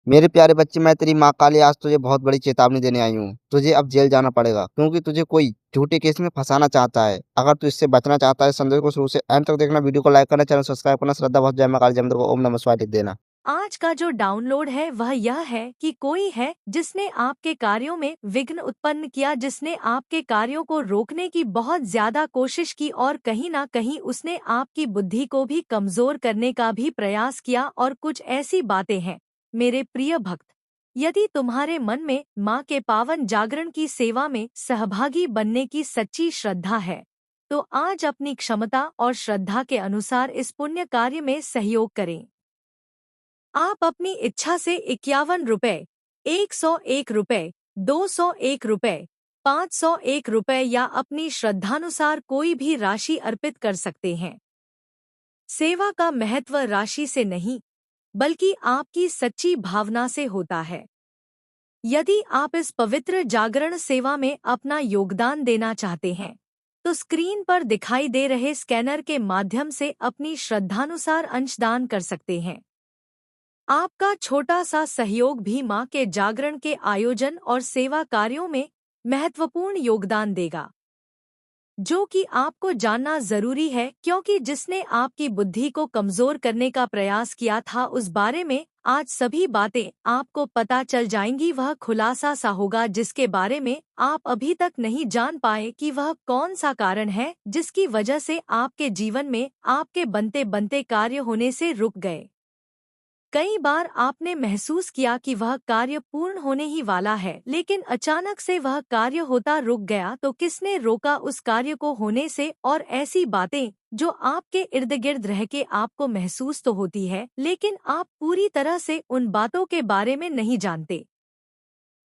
मेरे प्यारे बच्चे, मैं तेरी माँ काली आज तुझे बहुत बड़ी चेतावनी देने आई हूँ। तुझे अब जेल जाना पड़ेगा क्योंकि तुझे कोई झूठे केस में फंसाना चाहता है। अगर तू इससे बचना चाहता है, संदेश को शुरू से एंड तक देखना, वीडियो को लाइक करना, चैनल सब्सक्राइब करना। श्रद्धा बहुत, जय माँ काली, जय मंदिर को ओम नमः शिवाय लिख देना। आज का जो डाउनलोड है वह यह है कि कोई है जिसने आपके कार्यों में विघ्न उत्पन्न किया, जिसने आपके कार्यों को रोकने की बहुत ज्यादा कोशिश की और कहीं ना कहीं उसने आपकी बुद्धि को भी कमजोर करने का भी प्रयास किया। और कुछ ऐसी बातें हैं मेरे प्रिय भक्त, यदि तुम्हारे मन में माँ के पावन जागरण की सेवा में सहभागी बनने की सच्ची श्रद्धा है तो आज अपनी क्षमता और श्रद्धा के अनुसार इस पुण्य कार्य में सहयोग करें। आप अपनी इच्छा से 51 रुपए, 101 रुपए, 201 रुपए, 501 रुपए या अपनी श्रद्धानुसार कोई भी राशि अर्पित कर सकते हैं। सेवा का महत्व राशि से नहीं बल्कि आपकी सच्ची भावना से होता है। यदि आप इस पवित्र जागरण सेवा में अपना योगदान देना चाहते हैं तो स्क्रीन पर दिखाई दे रहे स्कैनर के माध्यम से अपनी श्रद्धानुसार अंशदान कर सकते हैं। आपका छोटा सा सहयोग भी माँ के जागरण के आयोजन और सेवा कार्यों में महत्वपूर्ण योगदान देगा, जो कि आपको जानना जरूरी है, क्योंकि जिसने आपकी बुद्धि को कमजोर करने का प्रयास किया था उस बारे में आज सभी बातें आपको पता चल जाएंगी। वह खुलासा सा होगा जिसके बारे में आप अभी तक नहीं जान पाए कि वह कौन सा कारण है जिसकी वजह से आपके जीवन में आपके बनते बनते कार्य होने से रुक गए। कई बार आपने महसूस किया कि वह कार्य पूर्ण होने ही वाला है, लेकिन अचानक से वह कार्य होता रुक गया। तो किसने रोका उस कार्य को होने से? और ऐसी बातें जो आपके इर्द गिर्द रह के आपको महसूस तो होती है, लेकिन आप पूरी तरह से उन बातों के बारे में नहीं जानते,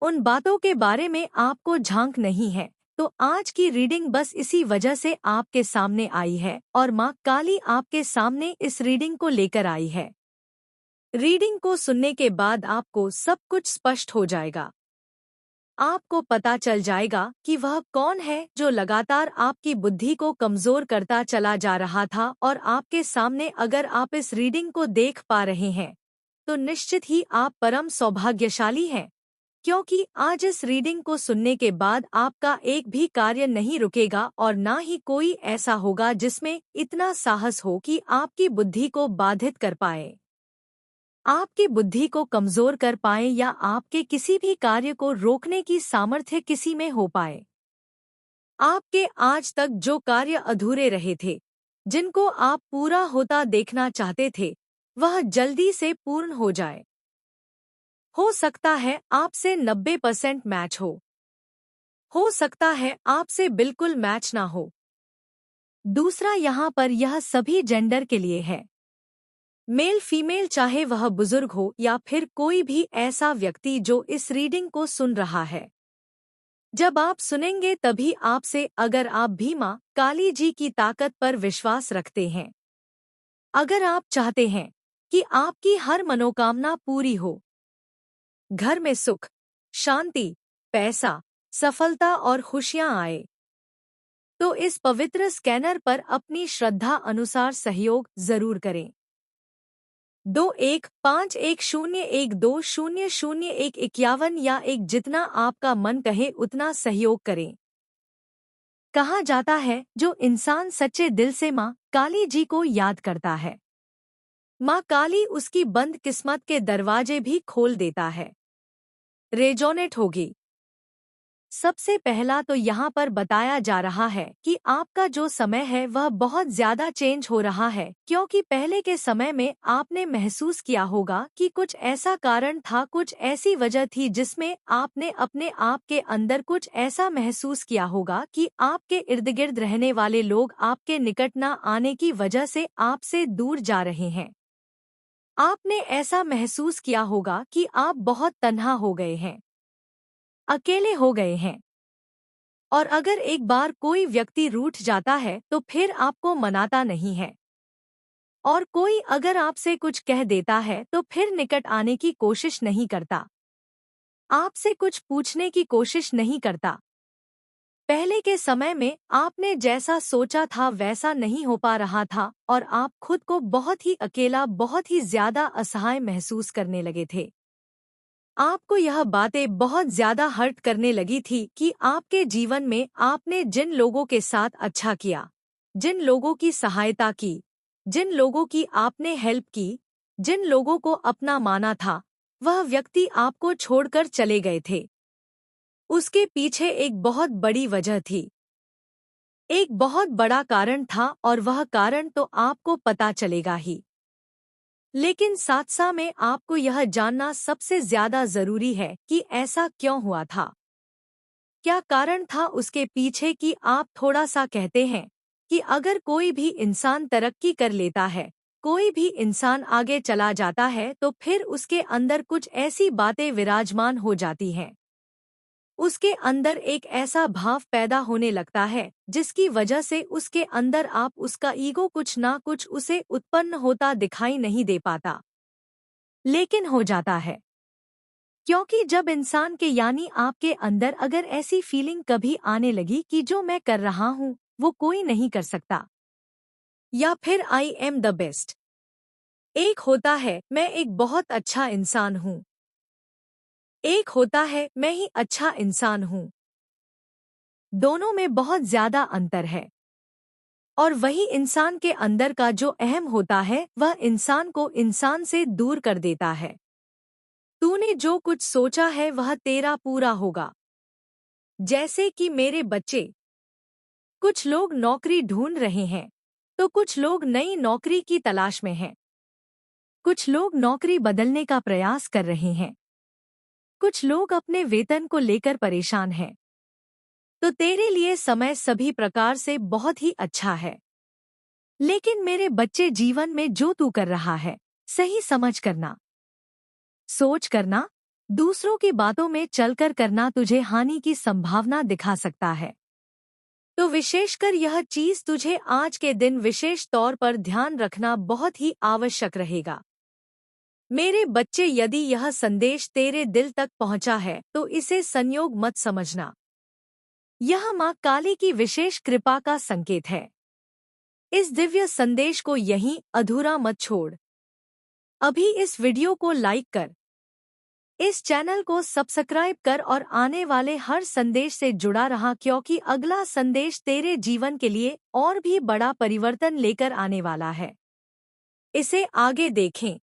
उन बातों के बारे में आपको झांक नहीं है। तो आज की रीडिंग बस इसी वजह से आपके सामने आई है और माँ काली आपके सामने इस रीडिंग को लेकर आई है। रीडिंग को सुनने के बाद आपको सब कुछ स्पष्ट हो जाएगा। आपको पता चल जाएगा कि वह कौन है जो लगातार आपकी बुद्धि को कमजोर करता चला जा रहा था। और आपके सामने अगर आप इस रीडिंग को देख पा रहे हैं तो निश्चित ही आप परम सौभाग्यशाली हैं, क्योंकि आज इस रीडिंग को सुनने के बाद आपका एक भी कार्य नहीं रुकेगा और ना ही कोई ऐसा होगा जिसमें इतना साहस हो कि आपकी बुद्धि को बाधित कर पाए, आपकी बुद्धि को कमजोर कर पाए या आपके किसी भी कार्य को रोकने की सामर्थ्य किसी में हो पाए। आपके आज तक जो कार्य अधूरे रहे थे, जिनको आप पूरा होता देखना चाहते थे, वह जल्दी से पूर्ण हो जाए। हो सकता है आपसे 90% मैच हो सकता है आपसे बिल्कुल मैच ना हो। दूसरा, यहाँ पर यह सभी जेंडर के लिए है, मेल फीमेल, चाहे वह बुजुर्ग हो या फिर कोई भी ऐसा व्यक्ति जो इस रीडिंग को सुन रहा है। जब आप सुनेंगे तभी आपसे, अगर आप भी माँ काली जी की ताकत पर विश्वास रखते हैं, अगर आप चाहते हैं कि आपकी हर मनोकामना पूरी हो, घर में सुख, शांति, पैसा, सफलता और खुशियां आए, तो इस पवित्र स्कैनर पर अपनी श्रद्धा अनुसार सहयोग जरूर करें। 21511012000151 या एक, जितना आपका मन कहे उतना सहयोग करें। कहा जाता है जो इंसान सच्चे दिल से माँ काली जी को याद करता है, माँ काली उसकी बंद किस्मत के दरवाजे भी खोल देता है। रेजोनेट होगी। सबसे पहला तो यहाँ पर बताया जा रहा है कि आपका जो समय है वह बहुत ज्यादा चेंज हो रहा है, क्योंकि पहले के समय में आपने महसूस किया होगा कि कुछ ऐसा कारण था, कुछ ऐसी वजह थी जिसमें आपने अपने आप के अंदर कुछ ऐसा महसूस किया होगा कि आपके इर्द गिर्द रहने वाले लोग आपके निकट न आने की वजह से आपसे दूर जा रहे हैं। आपने ऐसा महसूस किया होगा कि आप बहुत तन्हा हो गए हैं, अकेले हो गए हैं। और अगर एक बार कोई व्यक्ति रूठ जाता है तो फिर आपको मनाता नहीं है, और कोई अगर आपसे कुछ कह देता है तो फिर निकट आने की कोशिश नहीं करता, आपसे कुछ पूछने की कोशिश नहीं करता। पहले के समय में आपने जैसा सोचा था वैसा नहीं हो पा रहा था और आप खुद को बहुत ही अकेला, बहुत ही ज्यादा असहाय महसूस करने लगे थे। आपको यह बातें बहुत ज्यादा हर्ट करने लगी थी कि आपके जीवन में आपने जिन लोगों के साथ अच्छा किया, जिन लोगों की सहायता की, जिन लोगों की आपने हेल्प की, जिन लोगों को अपना माना था, वह व्यक्ति आपको छोड़कर चले गए थे। उसके पीछे एक बहुत बड़ी वजह थी, एक बहुत बड़ा कारण था और वह कारण तो आपको पता चलेगा ही। लेकिन साथ साथ में आपको यह जानना सबसे ज्यादा जरूरी है कि ऐसा क्यों हुआ था। क्या कारण था उसके पीछे कि आप थोड़ा सा कहते हैं कि अगर कोई भी इंसान तरक्की कर लेता है, कोई भी इंसान आगे चला जाता है तो फिर उसके अंदर कुछ ऐसी बातें विराजमान हो जाती हैं। उसके अंदर एक ऐसा भाव पैदा होने लगता है जिसकी वजह से उसके अंदर आप उसका ईगो कुछ ना कुछ उसे उत्पन्न होता दिखाई नहीं दे पाता, लेकिन हो जाता है। क्योंकि जब इंसान के यानी आपके अंदर अगर ऐसी फीलिंग कभी आने लगी कि जो मैं कर रहा हूँ वो कोई नहीं कर सकता, या फिर आई एम द बेस्ट। एक होता है मैं एक बहुत अच्छा इंसान हूँ, एक होता है मैं ही अच्छा इंसान हूँ। दोनों में बहुत ज्यादा अंतर है। और वही इंसान के अंदर का जो अहम होता है वह इंसान को इंसान से दूर कर देता है। तूने जो कुछ सोचा है वह तेरा पूरा होगा। जैसे कि मेरे बच्चे, कुछ लोग नौकरी ढूंढ रहे हैं तो कुछ लोग नई नौकरी की तलाश में हैं। कुछ लोग नौकरी बदलने का प्रयास कर रहे हैं। कुछ लोग अपने वेतन को लेकर परेशान हैं। तो तेरे लिए समय सभी प्रकार से बहुत ही अच्छा है। लेकिन मेरे बच्चे जीवन में जो तू कर रहा है सही समझ करना, सोच करना, दूसरों की बातों में चलकर करना तुझे हानि की संभावना दिखा सकता है। तो विशेषकर यह चीज तुझे आज के दिन विशेष तौर पर ध्यान रखना बहुत ही आवश्यक रहेगा। मेरे बच्चे, यदि यह संदेश तेरे दिल तक पहुंचा है तो इसे संयोग मत समझना। यह मां काली की विशेष कृपा का संकेत है। इस दिव्य संदेश को यहीं अधूरा मत छोड़। अभी इस वीडियो को लाइक कर, इस चैनल को सब्सक्राइब कर और आने वाले हर संदेश से जुड़ा रहा, क्योंकि अगला संदेश तेरे जीवन के लिए और भी बड़ा परिवर्तन लेकर आने वाला है। इसे आगे देखें।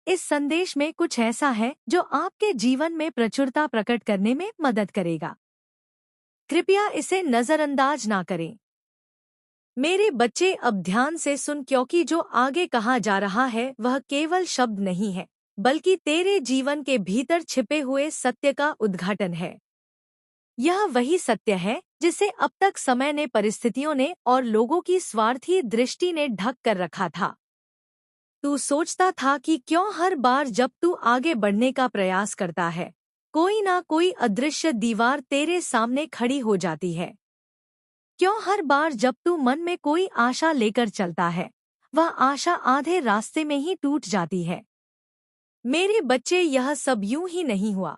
इस संदेश में कुछ ऐसा है जो आपके जीवन में प्रचुरता प्रकट करने में मदद करेगा। कृपया इसे नजरअंदाज ना करें। मेरे बच्चे, अब ध्यान से सुन, क्योंकि जो आगे कहा जा रहा है वह केवल शब्द नहीं है, बल्कि तेरे जीवन के भीतर छिपे हुए सत्य का उद्घाटन है। यह वही सत्य है जिसे अब तक समय ने, परिस्थितियों ने और लोगों की स्वार्थी दृष्टि ने ढक कर रखा था। तू सोचता था कि क्यों हर बार जब तू आगे बढ़ने का प्रयास करता है, कोई ना कोई अदृश्य दीवार तेरे सामने खड़ी हो जाती है। क्यों हर बार जब तू मन में कोई आशा लेकर चलता है, वह आशा आधे रास्ते में ही टूट जाती है। मेरे बच्चे, यह सब यूं ही नहीं हुआ।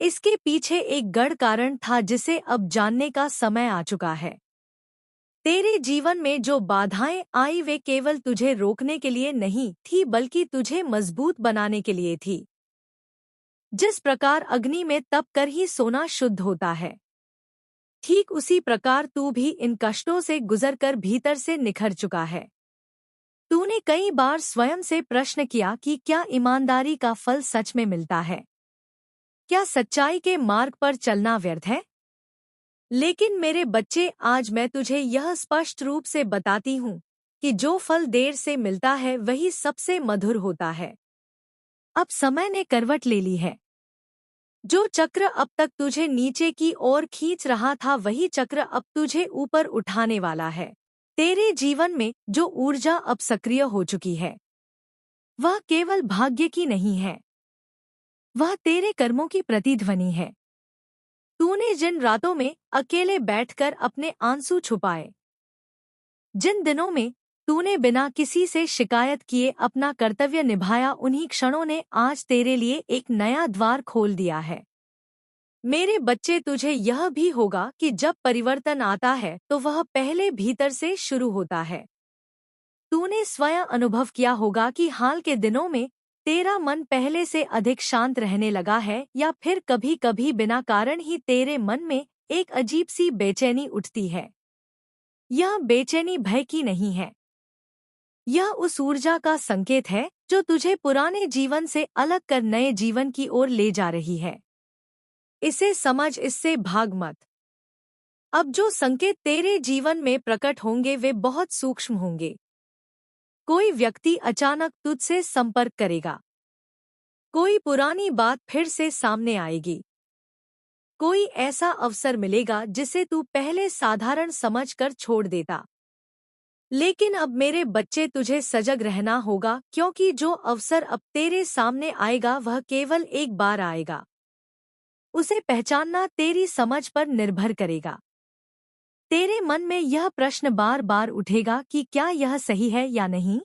इसके पीछे एक गढ़ कारण था जिसे अब जानने का समय आ चुका है। तेरे जीवन में जो बाधाएं आई वे केवल तुझे रोकने के लिए नहीं थी, बल्कि तुझे मजबूत बनाने के लिए थी। जिस प्रकार अग्नि में तप कर ही सोना शुद्ध होता है, ठीक उसी प्रकार तू भी इन कष्टों से गुजरकर भीतर से निखर चुका है। तूने कई बार स्वयं से प्रश्न किया कि क्या ईमानदारी का फल सच में मिलता है? क्या सच्चाई के मार्ग पर चलना व्यर्थ है? लेकिन मेरे बच्चे, आज मैं तुझे यह स्पष्ट रूप से बताती हूँ कि जो फल देर से मिलता है वही सबसे मधुर होता है। अब समय ने करवट ले ली है। जो चक्र अब तक तुझे नीचे की ओर खींच रहा था वही चक्र अब तुझे ऊपर उठाने वाला है। तेरे जीवन में जो ऊर्जा अब सक्रिय हो चुकी है वह केवल भाग्य की नहीं है, वह तेरे कर्मों की प्रतिध्वनि है। तूने जिन रातों में अकेले बैठकर अपने आंसू छुपाए, जिन दिनों में तूने बिना किसी से शिकायत किए अपना कर्तव्य निभाया, उन्हीं क्षणों ने आज तेरे लिए एक नया द्वार खोल दिया है। मेरे बच्चे, तुझे यह भी होगा कि जब परिवर्तन आता है तो वह पहले भीतर से शुरू होता है। तूने स्वयं अनुभव किया होगा कि हाल के दिनों में तेरा मन पहले से अधिक शांत रहने लगा है या फिर कभी कभी बिना कारण ही तेरे मन में एक अजीब सी बेचैनी उठती है। यह बेचैनी भय की नहीं है। यह उस ऊर्जा का संकेत है जो तुझे पुराने जीवन से अलग कर नए जीवन की ओर ले जा रही है। इसे समझ, इससे भाग मत। अब जो संकेत तेरे जीवन में प्रकट होंगे वे बहुत सूक्ष्म होंगे। कोई व्यक्ति अचानक तुझसे संपर्क करेगा। कोई पुरानी बात फिर से सामने आएगी। कोई ऐसा अवसर मिलेगा जिसे तू पहले साधारण समझकर छोड़ देता। लेकिन अब मेरे बच्चे तुझे सजग रहना होगा, क्योंकि जो अवसर अब तेरे सामने आएगा वह केवल एक बार आएगा। उसे पहचानना तेरी समझ पर निर्भर करेगा। तेरे मन में यह प्रश्न बार बार उठेगा कि क्या यह सही है या नहीं।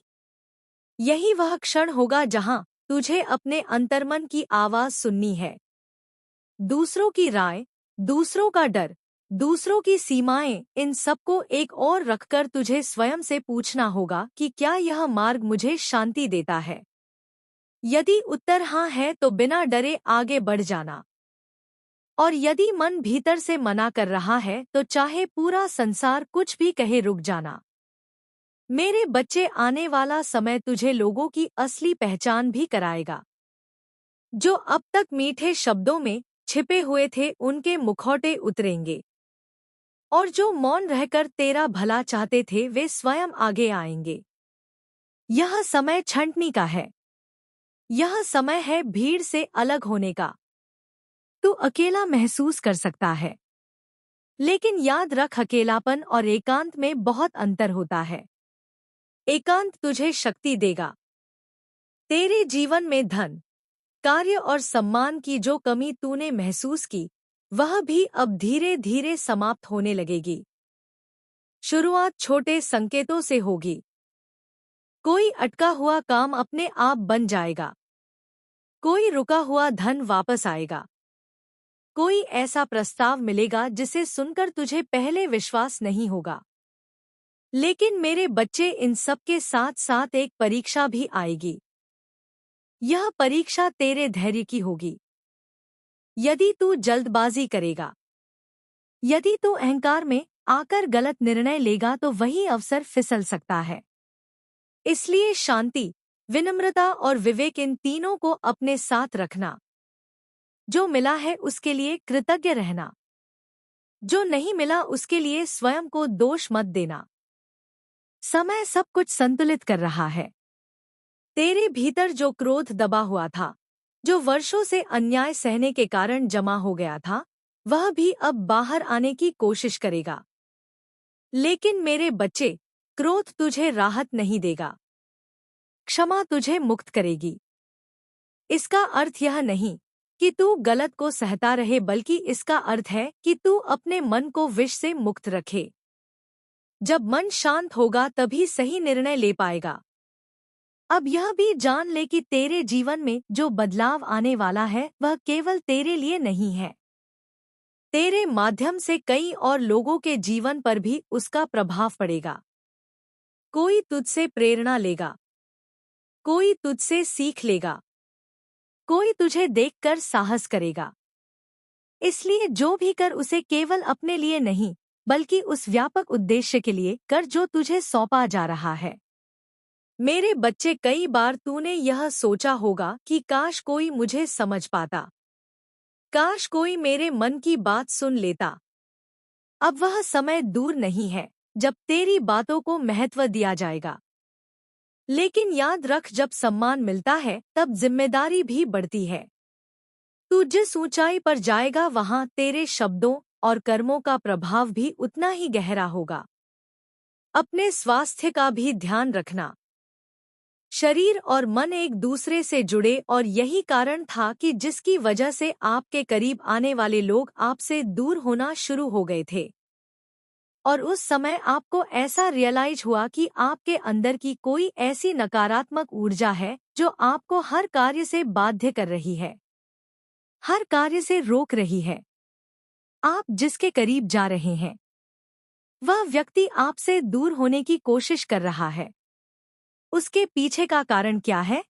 यही वह क्षण होगा जहां तुझे अपने अंतर्मन की आवाज सुननी है। दूसरों की राय, दूसरों का डर, दूसरों की सीमाएं, इन सबको एक और रखकर तुझे स्वयं से पूछना होगा कि क्या यह मार्ग मुझे शांति देता है। यदि उत्तर हाँ है तो बिना डरे आगे बढ़ जाना। और यदि मन भीतर से मना कर रहा है तो चाहे पूरा संसार कुछ भी कहे रुक जाना। मेरे बच्चे, आने वाला समय तुझे लोगों की असली पहचान भी कराएगा। जो अब तक मीठे शब्दों में छिपे हुए थे उनके मुखौटे उतरेंगे। और जो मौन रहकर तेरा भला चाहते थे वे स्वयं आगे आएंगे। यह समय छंटनी का है। यह समय है भीड़ से अलग होने का। तू अकेला महसूस कर सकता है, लेकिन याद रख, अकेलापन और एकांत में बहुत अंतर होता है। एकांत तुझे शक्ति देगा। तेरे जीवन में धन, कार्य और सम्मान की जो कमी तूने महसूस की वह भी अब धीरे धीरे समाप्त होने लगेगी। शुरुआत छोटे संकेतों से होगी। कोई अटका हुआ काम अपने आप बन जाएगा। कोई रुका हुआ धन वापस आएगा। कोई ऐसा प्रस्ताव मिलेगा जिसे सुनकर तुझे पहले विश्वास नहीं होगा। लेकिन मेरे बच्चे, इन सब के साथ साथ एक परीक्षा भी आएगी। यह परीक्षा तेरे धैर्य की होगी। यदि तू जल्दबाजी करेगा, यदि तू अहंकार में आकर गलत निर्णय लेगा तो वही अवसर फिसल सकता है। इसलिए शांति, विनम्रता और विवेक, इन तीनों को अपने साथ रखना। जो मिला है उसके लिए कृतज्ञ रहना। जो नहीं मिला उसके लिए स्वयं को दोष मत देना। समय सब कुछ संतुलित कर रहा है। तेरे भीतर जो क्रोध दबा हुआ था, जो वर्षों से अन्याय सहने के कारण जमा हो गया था, वह भी अब बाहर आने की कोशिश करेगा। लेकिन मेरे बच्चे, क्रोध तुझे राहत नहीं देगा। क्षमा तुझे मुक्त करेगी। इसका अर्थ यह नहीं कि तू गलत को सहता रहे, बल्कि इसका अर्थ है कि तू अपने मन को विष से मुक्त रखे। जब मन शांत होगा तभी सही निर्णय ले पाएगा। अब यह भी जान ले कि तेरे जीवन में जो बदलाव आने वाला है वह केवल तेरे लिए नहीं है। तेरे माध्यम से कई और लोगों के जीवन पर भी उसका प्रभाव पड़ेगा। कोई तुझसे प्रेरणा लेगा। कोई तुझसे सीख लेगा। कोई तुझे देखकर साहस करेगा। इसलिए जो भी कर उसे केवल अपने लिए नहीं, बल्कि उस व्यापक उद्देश्य के लिए कर जो तुझे सौंपा जा रहा है। मेरे बच्चे, कई बार तूने यह सोचा होगा कि काश कोई मुझे समझ पाता, काश कोई मेरे मन की बात सुन लेता। अब वह समय दूर नहीं है जब तेरी बातों को महत्व दिया जाएगा। लेकिन याद रख, जब सम्मान मिलता है तब जिम्मेदारी भी बढ़ती है। तू जिस ऊंचाई पर जाएगा वहां तेरे शब्दों और कर्मों का प्रभाव भी उतना ही गहरा होगा। अपने स्वास्थ्य का भी ध्यान रखना। शरीर और मन एक दूसरे से जुड़े और यही कारण था कि जिसकी वजह से आपके करीब आने वाले लोग आपसे दूर होना शुरू हो गए थे। और उस समय आपको ऐसा रियलाइज हुआ कि आपके अंदर की कोई ऐसी नकारात्मक ऊर्जा है जो आपको हर कार्य से बाध्य कर रही है, हर कार्य से रोक रही है। आप जिसके करीब जा रहे हैं वह व्यक्ति आपसे दूर होने की कोशिश कर रहा है। उसके पीछे का कारण क्या है?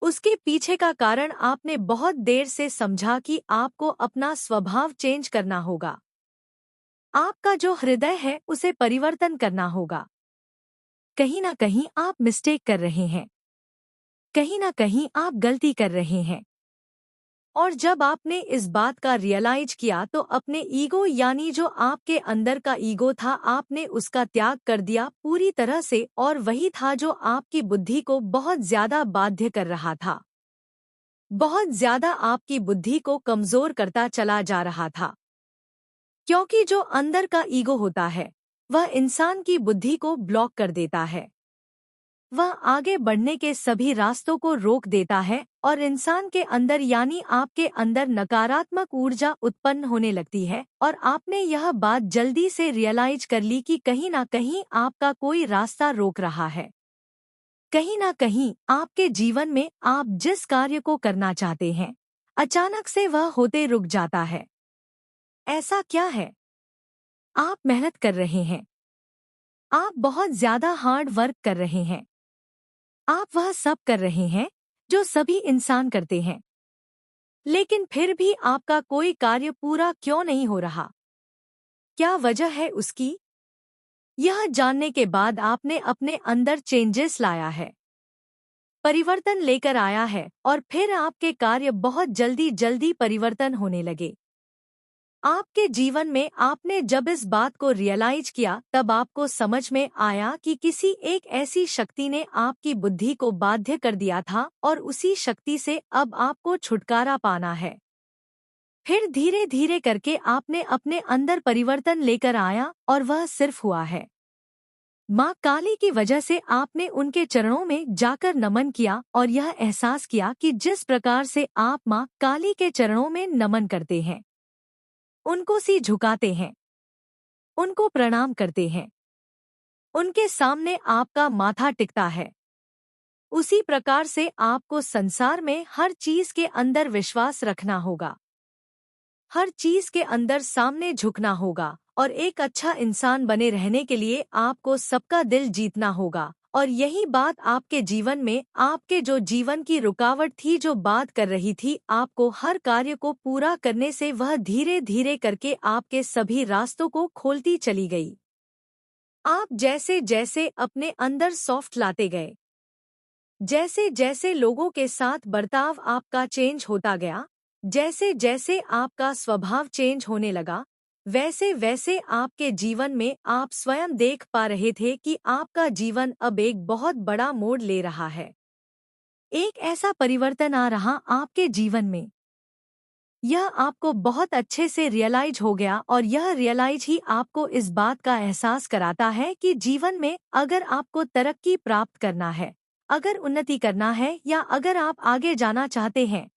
उसके पीछे का कारण आपने बहुत देर से समझा कि आपको अपना स्वभाव चेंज करना होगा। आपका जो हृदय है उसे परिवर्तन करना होगा। कहीं ना कहीं आप मिस्टेक कर रहे हैं, कहीं ना कहीं आप गलती कर रहे हैं। और जब आपने इस बात का रियलाइज किया तो अपने ईगो यानी जो आपके अंदर का ईगो था आपने उसका त्याग कर दिया पूरी तरह से, और वही था जो आपकी बुद्धि को बहुत ज्यादा बाध्य कर रहा था, बहुत ज्यादा आपकी बुद्धि को कमजोर करता चला जा रहा था। क्योंकि जो अंदर का ईगो होता है वह इंसान की बुद्धि को ब्लॉक कर देता है, वह आगे बढ़ने के सभी रास्तों को रोक देता है और इंसान के अंदर यानी आपके अंदर नकारात्मक ऊर्जा उत्पन्न होने लगती है। और आपने यह बात जल्दी से रियलाइज कर ली कि कहीं ना कहीं आपका कोई रास्ता रोक रहा है, कहीं ना कहीं आपके जीवन में आप जिस कार्य को करना चाहते हैं अचानक से वह होते रुक जाता है। ऐसा क्या है? आप मेहनत कर रहे हैं, आप बहुत ज्यादा हार्ड वर्क कर रहे हैं, आप वह सब कर रहे हैं जो सभी इंसान करते हैं, लेकिन फिर भी आपका कोई कार्य पूरा क्यों नहीं हो रहा? क्या वजह है उसकी? यह जानने के बाद आपने अपने अंदर चेंजेस लाया है, परिवर्तन लेकर आया है, और फिर आपके कार्य बहुत जल्दी जल्दी परिवर्तन होने लगे। आपके जीवन में आपने जब इस बात को रियलाइज किया तब आपको समझ में आया कि किसी एक ऐसी शक्ति ने आपकी बुद्धि को बाध्य कर दिया था और उसी शक्ति से अब आपको छुटकारा पाना है। फिर धीरे धीरे करके आपने अपने अंदर परिवर्तन लेकर आया और वह सिर्फ हुआ है माँ काली की वजह से। आपने उनके चरणों में जाकर नमन किया और यह एहसास किया कि जिस प्रकार से आप माँ काली के चरणों में नमन करते हैं, उनको सी झुकाते हैं, उनको प्रणाम करते हैं, उनके सामने आपका माथा टिकता है, उसी प्रकार से आपको संसार में हर चीज के अंदर विश्वास रखना होगा, हर चीज के अंदर सामने झुकना होगा, और एक अच्छा इंसान बने रहने के लिए आपको सबका दिल जीतना होगा। और यही बात आपके जीवन में आपके जो जीवन की रुकावट थी, जो बात कर रही थी आपको हर कार्य को पूरा करने से, वह धीरे धीरे करके आपके सभी रास्तों को खोलती चली गई। आप जैसे जैसे अपने अंदर सॉफ्ट लाते गए, जैसे जैसे लोगों के साथ बर्ताव आपका चेंज होता गया, जैसे जैसे आपका स्वभाव चेंज होने लगा, वैसे वैसे आपके जीवन में आप स्वयं देख पा रहे थे कि आपका जीवन अब एक बहुत बड़ा मोड़ ले रहा है। एक ऐसा परिवर्तन आ रहा आपके जीवन में, यह आपको बहुत अच्छे से रियलाइज हो गया, और यह रियलाइज ही आपको इस बात का एहसास कराता है कि जीवन में अगर आपको तरक्की प्राप्त करना है, अगर उन्नति करना है, या अगर आप आगे जाना चाहते हैं,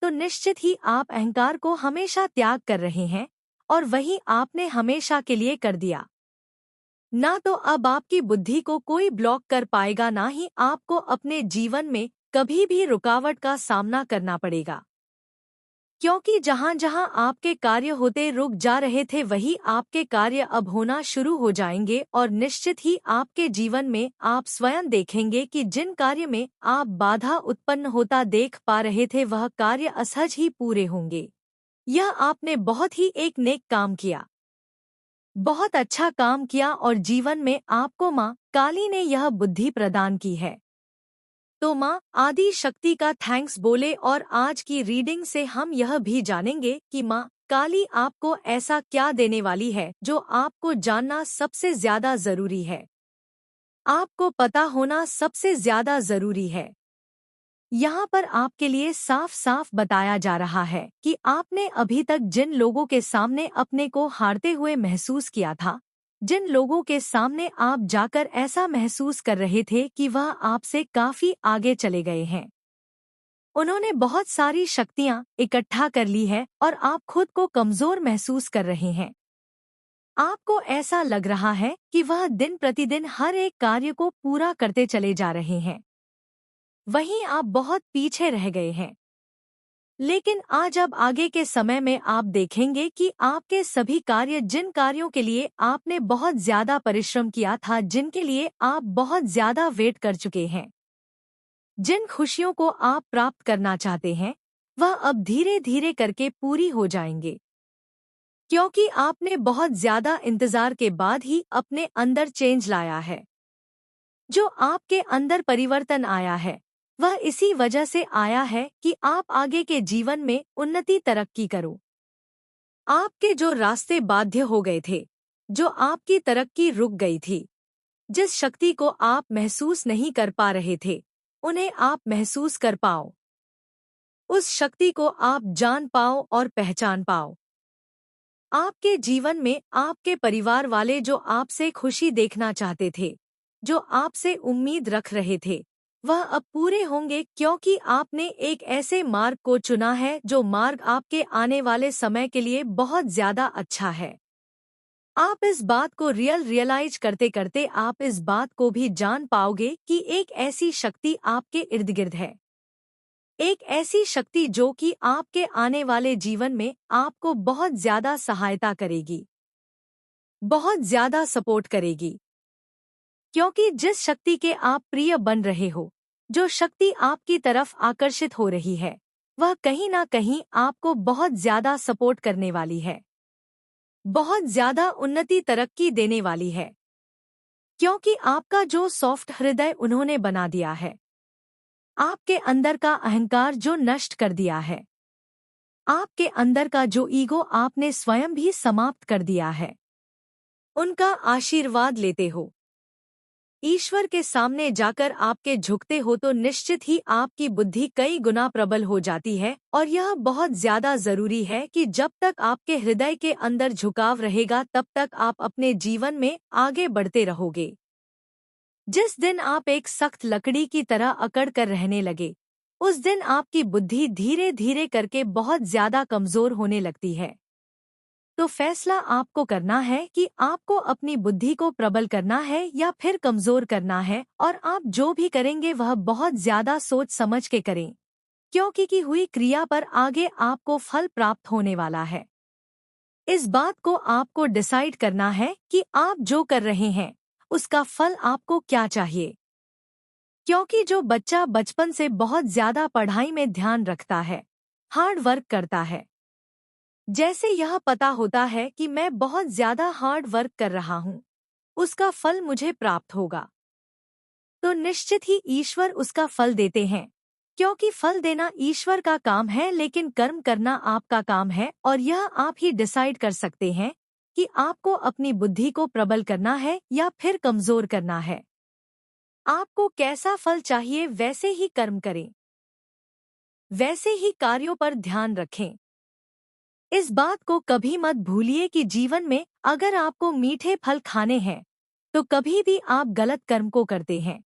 तो निश्चित ही आप अहंकार को हमेशा त्याग कर रहे हैं, और वही आपने हमेशा के लिए कर दिया। ना तो अब आपकी बुद्धि को कोई ब्लॉक कर पाएगा, ना ही आपको अपने जीवन में कभी भी रुकावट का सामना करना पड़ेगा, क्योंकि जहां जहां आपके कार्य होते रुक जा रहे थे वही आपके कार्य अब होना शुरू हो जाएंगे, और निश्चित ही आपके जीवन में आप स्वयं देखेंगे कि जिन कार्य में आप बाधा उत्पन्न होता देख पा रहे थे वह कार्य असहज ही पूरे होंगे। यह आपने बहुत ही एक नेक काम किया, बहुत अच्छा काम किया, और जीवन में आपको माँ काली ने यह बुद्धि प्रदान की है। तो माँ आदि शक्ति का थैंक्स बोले। और आज की रीडिंग से हम यह भी जानेंगे कि माँ काली आपको ऐसा क्या देने वाली है जो आपको जानना सबसे ज्यादा जरूरी है, आपको पता होना सबसे ज्यादा जरूरी है। यहाँ पर आपके लिए साफ साफ बताया जा रहा है कि आपने अभी तक जिन लोगों के सामने अपने को हारते हुए महसूस किया था, जिन लोगों के सामने आप जाकर ऐसा महसूस कर रहे थे कि वह आपसे काफी आगे चले गए हैं, उन्होंने बहुत सारी शक्तियाँ इकट्ठा कर ली है और आप खुद को कमजोर महसूस कर रहे हैं। आपको ऐसा लग रहा है कि वह दिन प्रतिदिन हर एक कार्य को पूरा करते चले जा रहे हैं, वहीं आप बहुत पीछे रह गए हैं। लेकिन आज अब आगे के समय में आप देखेंगे कि आपके सभी कार्य, जिन कार्यों के लिए आपने बहुत ज्यादा परिश्रम किया था, जिनके लिए आप बहुत ज्यादा वेट कर चुके हैं, जिन खुशियों को आप प्राप्त करना चाहते हैं वह अब धीरे धीरे करके पूरी हो जाएंगे, क्योंकि आपने बहुत ज्यादा इंतजार के बाद ही अपने अंदर चेंज लाया है। जो आपके अंदर परिवर्तन आया है वह इसी वजह से आया है कि आप आगे के जीवन में उन्नति तरक्की करो। आपके जो रास्ते बाध्य हो गए थे, जो आपकी तरक्की रुक गई थी, जिस शक्ति को आप महसूस नहीं कर पा रहे थे, उन्हें आप महसूस कर पाओ। उस शक्ति को आप जान पाओ और पहचान पाओ। आपके जीवन में आपके परिवार वाले जो आपसे खुशी देखना चाहते थे, जो आपसे उम्मीद रख रहे थे, वह अब पूरे होंगे, क्योंकि आपने एक ऐसे मार्ग को चुना है जो मार्ग आपके आने वाले समय के लिए बहुत ज्यादा अच्छा है। आप इस बात को रियलाइज करते करते आप इस बात को भी जान पाओगे कि एक ऐसी शक्ति आपके इर्द गिर्द है, एक ऐसी शक्ति जो कि आपके आने वाले जीवन में आपको बहुत ज्यादा सहायता करेगी, बहुत ज्यादा सपोर्ट करेगी। क्योंकि जिस शक्ति के आप प्रिय बन रहे हो, जो शक्ति आपकी तरफ आकर्षित हो रही है, वह कहीं ना कहीं आपको बहुत ज्यादा सपोर्ट करने वाली है, बहुत ज्यादा उन्नति तरक्की देने वाली है। क्योंकि आपका जो सॉफ्ट हृदय उन्होंने बना दिया है, आपके अंदर का अहंकार जो नष्ट कर दिया है, आपके अंदर का जो ईगो आपने स्वयं भी समाप्त कर दिया है, उनका आशीर्वाद लेते हो, ईश्वर के सामने जाकर आपके झुकते हो, तो निश्चित ही आपकी बुद्धि कई गुना प्रबल हो जाती है। और यह बहुत ज्यादा जरूरी है कि जब तक आपके हृदय के अंदर झुकाव रहेगा तब तक आप अपने जीवन में आगे बढ़ते रहोगे। जिस दिन आप एक सख्त लकड़ी की तरह अकड़ कर रहने लगे, उस दिन आपकी बुद्धि धीरे धीरे करके बहुत ज्यादा कमजोर होने लगती है। तो फैसला आपको करना है कि आपको अपनी बुद्धि को प्रबल करना है या फिर कमजोर करना है, और आप जो भी करेंगे वह बहुत ज्यादा सोच समझ के करें, क्योंकि की हुई क्रिया पर आगे आपको फल प्राप्त होने वाला है। इस बात को आपको डिसाइड करना है कि आप जो कर रहे हैं उसका फल आपको क्या चाहिए। क्योंकि जो बच्चा बचपन से बहुत ज्यादा पढ़ाई में ध्यान रखता है, हार्ड वर्क करता है, जैसे यह पता होता है कि मैं बहुत ज्यादा हार्ड वर्क कर रहा हूँ, उसका फल मुझे प्राप्त होगा, तो निश्चित ही ईश्वर उसका फल देते हैं। क्योंकि फल देना ईश्वर का काम है, लेकिन कर्म करना आपका काम है, और यह आप ही डिसाइड कर सकते हैं कि आपको अपनी बुद्धि को प्रबल करना है या फिर कमजोर करना है। आपको कैसा फल चाहिए वैसे ही कर्म करें, वैसे ही कार्यों पर ध्यान रखें। इस बात को कभी मत भूलिए कि जीवन में अगर आपको मीठे फल खाने हैं तो कभी भी आप गलत कर्म को करते हैं,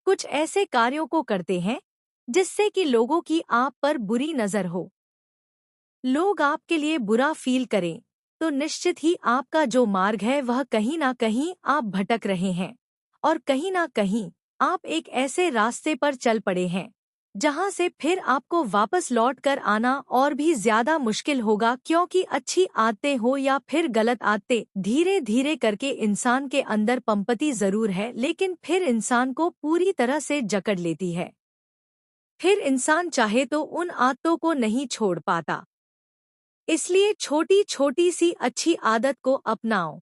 कुछ ऐसे कार्यों को करते हैं जिससे कि लोगों की आप पर बुरी नजर हो, लोग आपके लिए बुरा फील करें, तो निश्चित ही आपका जो मार्ग है वह कहीं ना कहीं आप भटक रहे हैं, और कहीं ना कहीं आप एक ऐसे रास्ते पर चल पड़े हैं जहां से फिर आपको वापस लौट कर आना और भी ज्यादा मुश्किल होगा। क्योंकि अच्छी आदतें हो या फिर गलत आदतें, धीरे धीरे करके इंसान के अंदर पंपति जरूर है, लेकिन फिर इंसान को पूरी तरह से जकड़ लेती है। फिर इंसान चाहे तो उन आदतों को नहीं छोड़ पाता। इसलिए छोटी छोटी सी अच्छी आदत को अपनाओ,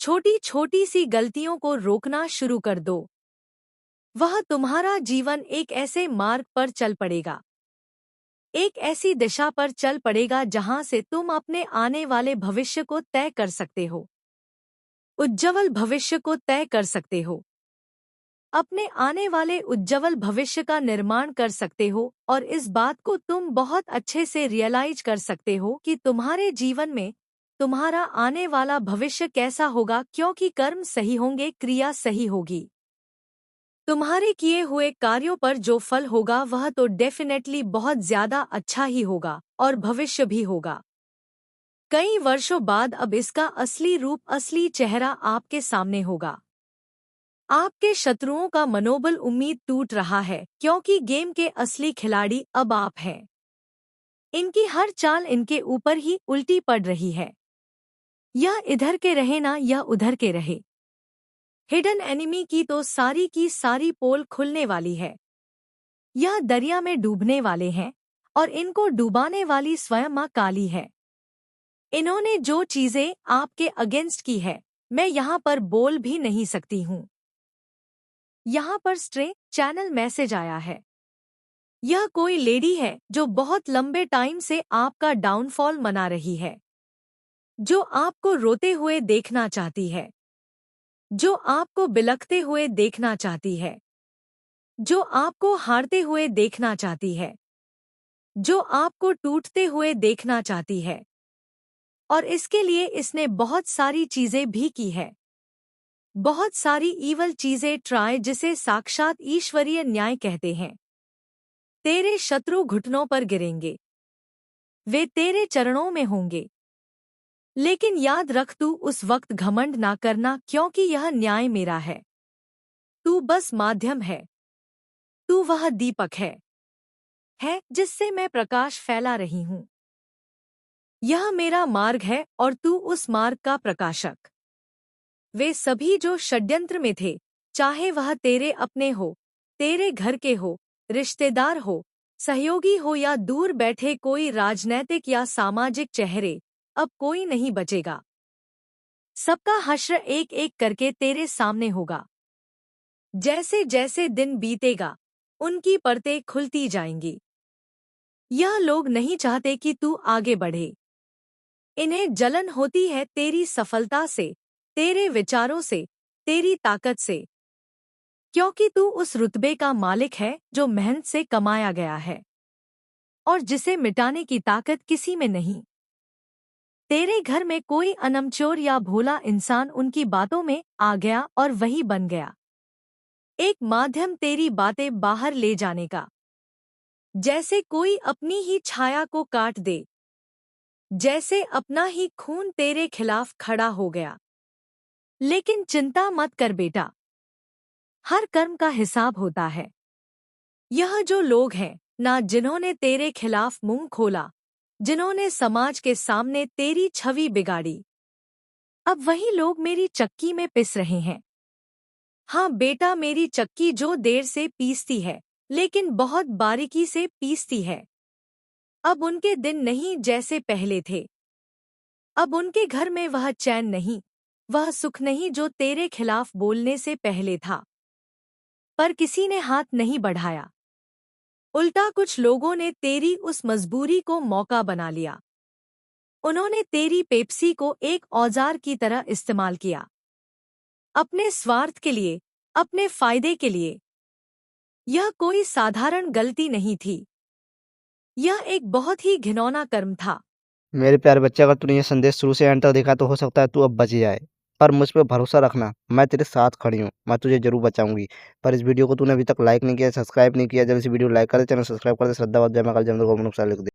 छोटी छोटी सी गलतियों को रोकना शुरू कर दो। वह तुम्हारा जीवन एक ऐसे मार्ग पर चल पड़ेगा, एक ऐसी दिशा पर चल पड़ेगा जहां से तुम अपने आने वाले भविष्य को तय कर सकते हो, उज्जवल भविष्य को तय कर सकते हो, अपने आने वाले उज्जवल भविष्य का निर्माण कर सकते हो। और इस बात को तुम बहुत अच्छे से रियलाइज कर सकते हो कि तुम्हारे जीवन में तुम्हारा आने वाला भविष्य कैसा होगा, क्योंकि कर्म सही होंगे, क्रिया सही होगी। तुम्हारे किए हुए कार्यों पर जो फल होगा वह तो डेफिनेटली बहुत ज्यादा अच्छा ही होगा, और भविष्य भी होगा। कई वर्षों बाद अब इसका असली रूप, असली चेहरा आपके सामने होगा। आपके शत्रुओं का मनोबल उम्मीद टूट रहा है, क्योंकि गेम के असली खिलाड़ी अब आप हैं। इनकी हर चाल इनके ऊपर ही उल्टी पड़ रही है, यह इधर के रहे ना यह उधर के रहे। हिडन एनिमी की सारी पोल खुलने वाली है। यह दरिया में डूबने वाले हैं और इनको डुबाने वाली स्वयं मां काली है। इन्होंने जो चीजें आपके अगेंस्ट की है, मैं यहाँ पर बोल भी नहीं सकती हूँ। यहाँ पर स्ट्रे चैनल मैसेज आया है। यह कोई लेडी है जो बहुत लंबे टाइम से आपका डाउनफॉल मना रही है, जो आपको रोते हुए देखना चाहती है, जो आपको बिलखते हुए देखना चाहती है, जो आपको हारते हुए देखना चाहती है, जो आपको टूटते हुए देखना चाहती है। और इसके लिए इसने बहुत सारी चीजें भी की है, बहुत सारी ईवल चीजें ट्राई, जिसे साक्षात ईश्वरीय न्याय कहते हैं। तेरे शत्रु घुटनों पर गिरेंगे, वे तेरे चरणों में होंगे। लेकिन याद रख, तू उस वक्त घमंड ना करना, क्योंकि यह न्याय मेरा है। तू बस माध्यम है, तू वह दीपक है जिससे मैं प्रकाश फैला रही हूँ। यह मेरा मार्ग है और तू उस मार्ग का प्रकाशक। वे सभी जो षड्यंत्र में थे, चाहे वह तेरे अपने हो, तेरे घर के हो, रिश्तेदार हो, सहयोगी हो या दूर बैठे कोई राजनैतिक या सामाजिक चेहरे, अब कोई नहीं बचेगा। सबका हश्र एक एक करके तेरे सामने होगा। जैसे जैसे दिन बीतेगा, उनकी परतें खुलती जाएंगी। यह लोग नहीं चाहते कि तू आगे बढ़े। इन्हें जलन होती है तेरी सफलता से, तेरे विचारों से, तेरी ताकत से, क्योंकि तू उस रुतबे का मालिक है जो मेहनत से कमाया गया है और जिसे मिटाने की ताकत किसी में नहीं। तेरे घर में कोई अनमचोर या भोला इंसान उनकी बातों में आ गया और वही बन गया एक माध्यम तेरी बातें बाहर ले जाने का। जैसे कोई अपनी ही छाया को काट दे, जैसे अपना ही खून तेरे खिलाफ खड़ा हो गया। लेकिन चिंता मत कर बेटा, हर कर्म का हिसाब होता है। यह जो लोग हैं ना, जिन्होंने तेरे खिलाफ मुंह खोला, जिन्होंने समाज के सामने तेरी छवि बिगाड़ी, अब वही लोग मेरी चक्की में पिस रहे हैं। हाँ बेटा, मेरी चक्की जो देर से पीसती है लेकिन बहुत बारीकी से पीसती है। अब उनके दिन नहीं जैसे पहले थे। अब उनके घर में वह चैन नहीं, वह सुख नहीं जो तेरे खिलाफ बोलने से पहले था। पर किसी ने हाथ नहीं बढ़ाया। उल्टा कुछ लोगों ने तेरी उस मजबूरी को मौका बना लिया। उन्होंने तेरी पेप्सी को एक औजार की तरह इस्तेमाल किया, अपने स्वार्थ के लिए, अपने फायदे के लिए। यह कोई साधारण गलती नहीं थी, यह एक बहुत ही घिनौना कर्म था। मेरे प्यारे बच्चे, अगर तूने ये संदेश शुरू से एंड तक देखा तो हो सकता है तू अब बच जाए। पर मुझ पे भरोसा रखना, मैं तेरे साथ खड़ी हूँ, मैं तुझे जरूर बचाऊंगी। पर इस वीडियो को तूने अभी तक लाइक नहीं किया, सब्सक्राइब नहीं किया, जल्दी से वीडियो लाइक कर दे, चैनल सब्सक्राइब कर दे। श्रद्धा जय मां काली, जय अंबे, ओम नमः शिवाय लिख दे।